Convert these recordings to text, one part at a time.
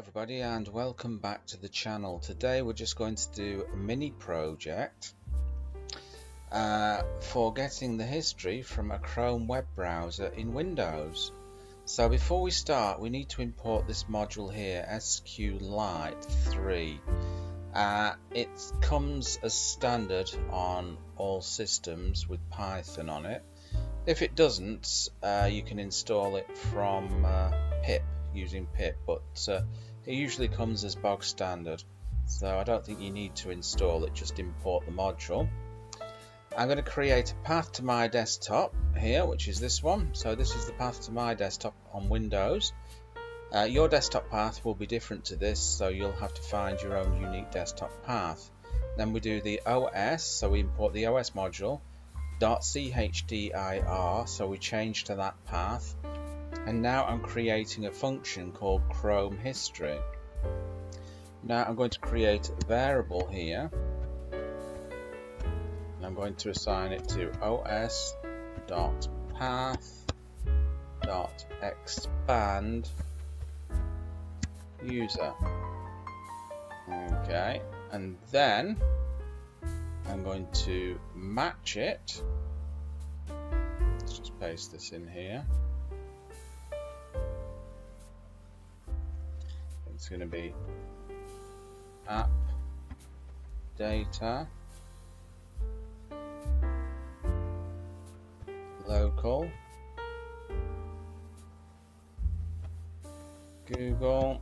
everybody, and welcome back to the channel. Today we're just going to do a mini project for getting the history from a Chrome web browser in Windows. So before we start, we need to import this module here, SQLite 3. It comes as standard on all systems with Python on it. If it doesn't, you can install it from pip, using pip, but it usually comes as bog standard, so I don't think you need to install it, just import the module. I'm going to create a path to my desktop here, which is this one. So this is the path to my desktop on Windows. Your desktop path will be different to this, so you'll have to find your own unique desktop path. Then we do the OS, so we import the OS module .chdr, so we change to that path. And now I'm creating a function called Chrome History. Now I'm going to create a variable here, and I'm going to assign it to os.path.expand user. Okay, and then I'm going to match it. Let's just paste this in here. It's going to be app data local Google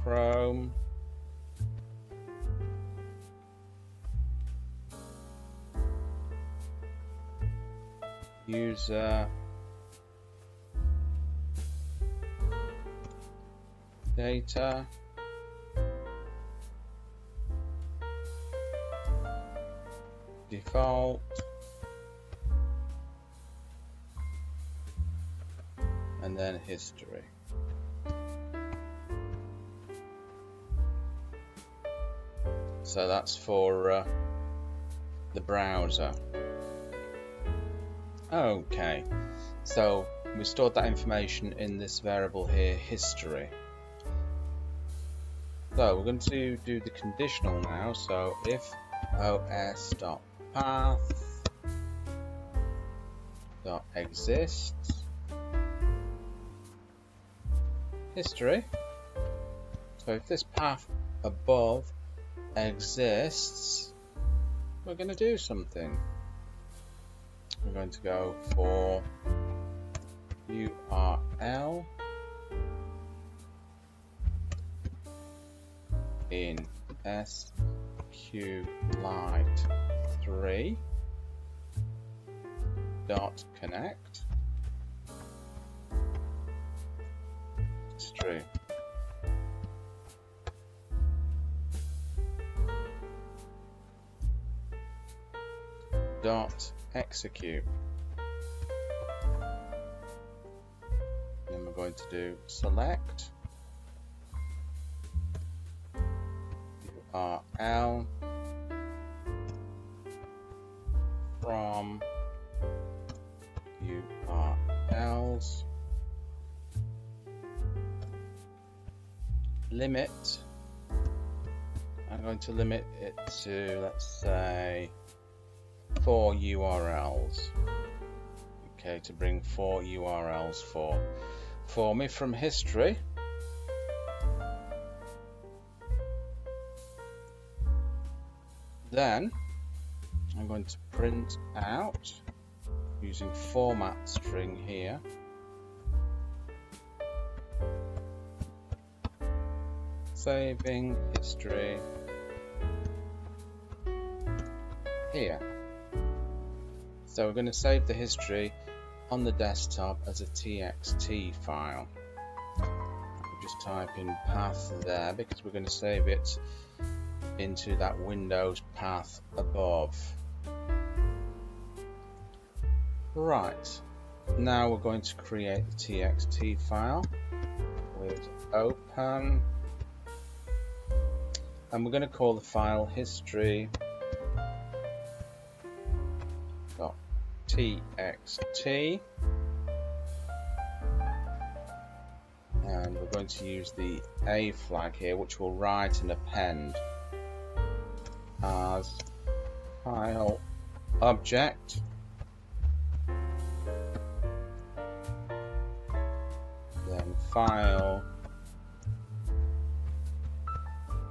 Chrome user data default and then history. So that's for the browser. Okay, so we stored that information in this variable here, history. So we're going to do the conditional now. So if os.path.exists history. So if this path above exists, we're going to do something. We're going to go for URL in SQLite 3 .connect history. .execute. Then we're going to do select URL from URLs, limit. I'm going to limit it to, let's say, 4 URLs. Okay, to bring 4 URLs for me from history. Then I'm going to print out using format string here. Saving history here. So we're going to save the history on the desktop as a txt file. We'll just type in path there because we're going to save it into that Windows path above. Right, now we're going to create the txt file with open, and we're going to call the file history.txt and we're going to use the A flag here, which will write and append as file object then file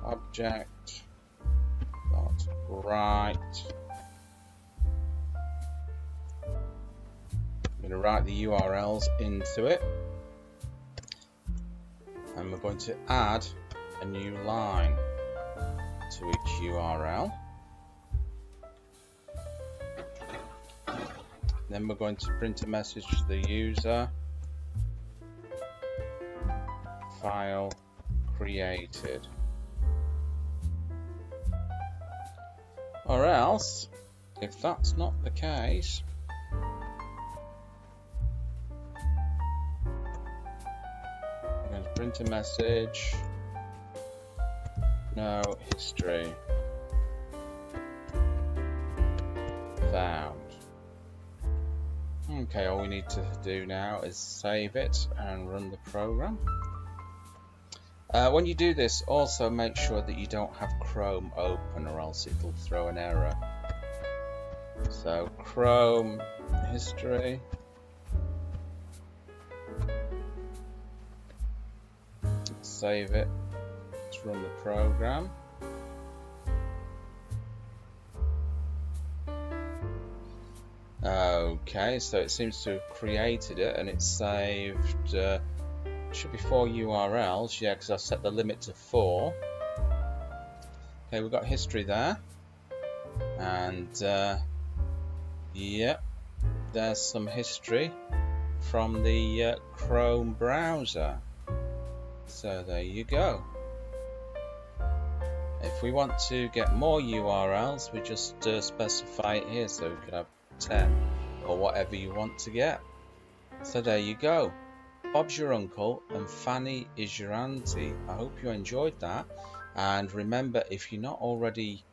object dot write. I'm going to write the URLs into it, and we're going to add a new line to each URL. Then we're going to print a message to the user, file created. Or else, if that's not the case, I'm going to print a message, no history found. Okay, all we need to do now is save it and run the program. When you do this, also make sure that you don't have Chrome open, or else it'll throw an error. So Chrome history, save it, let's run the program. Okay, so it seems to have created it, and it's saved. Should be 4 URLs, yeah, because I set the limit to 4. Okay, we've got history there, and yep, there's some history from the Chrome browser. So there you go. If we want to get more URLs, we just specify it here, so we could have 10 or whatever you want to get. So there you go. Bob's your uncle and Fanny is your auntie. I hope you enjoyed that, and remember, if you're not already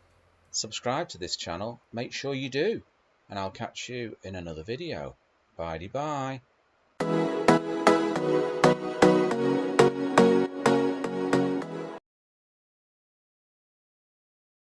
subscribed to this channel, make sure you do, and I'll catch you in another video. Bye-bye.